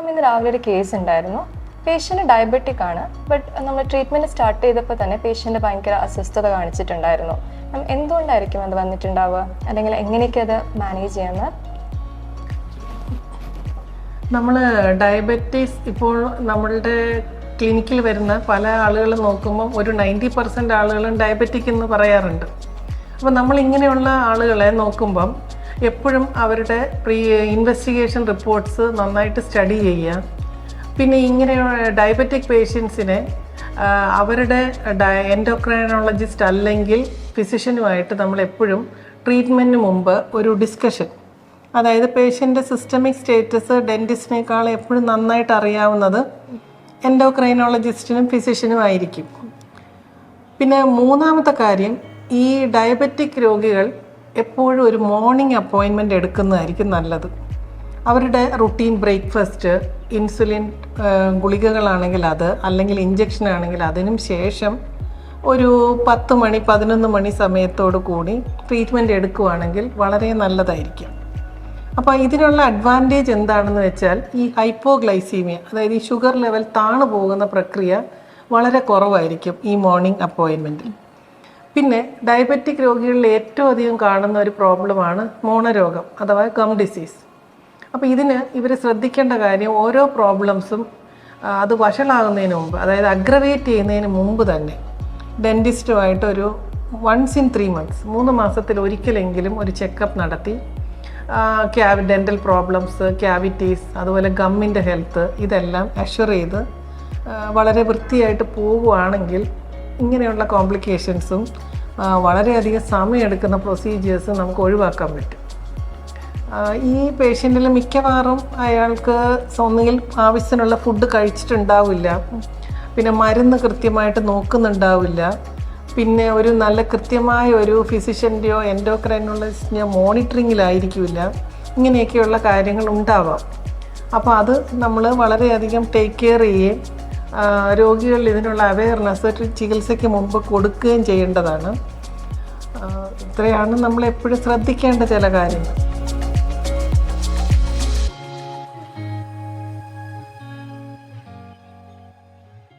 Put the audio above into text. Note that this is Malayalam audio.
ഇന്ന് രാവിലെ ഒരു കേസ് ഉണ്ടായിരുന്നു. പേഷ്യൻ്റ് ഡയബറ്റിക് ആണ്. ബട്ട് നമ്മൾ ട്രീറ്റ്മെൻറ്റ് സ്റ്റാർട്ട് ചെയ്തപ്പോൾ തന്നെ പേഷ്യൻ്റ് ഭയങ്കര അസ്വസ്ഥത കാണിച്ചിട്ടുണ്ടായിരുന്നു. എന്തുകൊണ്ടായിരിക്കും അത് വന്നിട്ടുണ്ടാവുക, അല്ലെങ്കിൽ എങ്ങനെയൊക്കെ അത് മാനേജ് ചെയ്യാമെന്ന്? നമ്മൾ ഡയബറ്റീസ് ഇപ്പോൾ നമ്മളുടെ ക്ലിനിക്കിൽ വരുന്ന പല ആളുകൾ നോക്കുമ്പം ഒരു 90% ആളുകളും ഡയബറ്റിക് എന്ന് പറയാറുണ്ട്. അപ്പോൾ നമ്മളിങ്ങനെയുള്ള ആളുകളെ നോക്കുമ്പം എപ്പോഴും അവരുടെ ഇൻവെസ്റ്റിഗേഷൻ റിപ്പോർട്ട്സ് നന്നായിട്ട് സ്റ്റഡി ചെയ്യുക. പിന്നെ ഇങ്ങനെ ഡയബറ്റിക് പേഷ്യൻസിനെ അവരുടെ എൻഡോക്രൈനോളജിസ്റ്റ് അല്ലെങ്കിൽ ഫിസിഷ്യനുമായിട്ട് നമ്മളെപ്പോഴും ട്രീറ്റ്മെൻറ്റിന് മുമ്പ് ഒരു ഡിസ്കഷൻ, അതായത് പേഷ്യൻ്റെ സിസ്റ്റമിക് സ്റ്റേറ്റസ് ഡെൻറ്റിസ്റ്റിനേക്കാൾ എപ്പോഴും നന്നായിട്ട് അറിയാവുന്നത് എൻഡോക്രൈനോളജിസ്റ്റിനും ഫിസിഷ്യനും ആയിരിക്കും. പിന്നെ മൂന്നാമത്തെ കാര്യം, ഈ ഡയബറ്റിക് രോഗികൾ എപ്പോഴും ഒരു മോർണിംഗ് അപ്പോയിൻമെൻ്റ് എടുക്കുന്നതായിരിക്കും നല്ലത്. അവരുടെ റുട്ടീൻ ബ്രേക്ക്ഫാസ്റ്റ്, ഇൻസുലിൻ ഗുളികകളാണെങ്കിൽ അത്, അല്ലെങ്കിൽ ഇഞ്ചക്ഷൻ ആണെങ്കിൽ അതിനും ശേഷം ഒരു 10 മണി 11 മണി സമയത്തോടു കൂടി ട്രീറ്റ്മെൻറ്റ് എടുക്കുകയാണെങ്കിൽ വളരെ നല്ലതായിരിക്കും. അപ്പോൾ ഇതിനുള്ള അഡ്വാൻറ്റേജ് എന്താണെന്ന് വെച്ചാൽ ഈ ഹൈപ്പോഗ്ലൈസീമിയ, അതായത് ഈ ഷുഗർ ലെവൽ താണു പോകുന്ന പ്രക്രിയ വളരെ കുറവായിരിക്കും ഈ മോർണിംഗ് അപ്പോയിൻമെൻറ്റിൽ. പിന്നെ ഡയബറ്റിക് രോഗികളിൽ ഏറ്റവും അധികം കാണുന്ന ഒരു പ്രോബ്ലമാണ് മോണരോഗം അഥവാ ഗം ഡിസീസ്. അപ്പോൾ ഇതിന് ഇവർ ശ്രദ്ധിക്കേണ്ട കാര്യം, ഓരോ പ്രോബ്ലംസും അത് വഷളാകുന്നതിന് മുമ്പ്, അതായത് അഗ്രവേറ്റ് ചെയ്യുന്നതിന് മുമ്പ് തന്നെ ഡെൻറ്റിസ്റ്റുമായിട്ട് ഒരു 1 in 3 months 3 മാസത്തിൽ ഒരിക്കലെങ്കിലും ഒരു ചെക്കപ്പ് നടത്തി ഡെൻ്റൽ പ്രോബ്ലംസ്, ക്യാവിറ്റീസ്, അതുപോലെ ഗമ്മിൻ്റെ ഹെൽത്ത് ഇതെല്ലാം അഷ്വർ ചെയ്ത് വളരെ വൃത്തിയായിട്ട് പോവുകയാണെങ്കിൽ ഇങ്ങനെയുള്ള കോംപ്ലിക്കേഷൻസും വളരെയധികം സമയമെടുക്കുന്ന പ്രൊസീജിയേഴ്സും നമുക്ക് ഒഴിവാക്കാൻ പറ്റും. ഈ പേഷ്യൻറ്റിൽ മിക്കവാറും അയാൾക്ക് ഒന്നുകിൽ ആവശ്യത്തിനുള്ള ഫുഡ് കഴിച്ചിട്ടുണ്ടാവില്ല, പിന്നെ മരുന്ന് കൃത്യമായിട്ട് നോക്കുന്നുണ്ടാവില്ല, പിന്നെ ഒരു നല്ല കൃത്യമായ ഒരു ഫിസിഷ്യൻ്റെയോ എൻഡോക്രൈനോളജിസ്റ്റിൻ്റെയോ മോണിറ്ററിങ്ങിലായിരിക്കില്ല. ഇങ്ങനെയൊക്കെയുള്ള കാര്യങ്ങൾ ഉണ്ടാവാം. അപ്പോൾ അത് നമ്മൾ വളരെയധികം ടേക്ക് കെയർ ചെയ്യുകയും രോഗികളിൽ ഇതിനുള്ള അവെയർനെസ് ചികിത്സയ്ക്ക് മുമ്പ് കൊടുക്കുകയും ചെയ്യേണ്ടതാണ്. ഇത്രയാണ് നമ്മൾ എപ്പോഴും ശ്രദ്ധിക്കേണ്ട ചില കാര്യങ്ങൾ.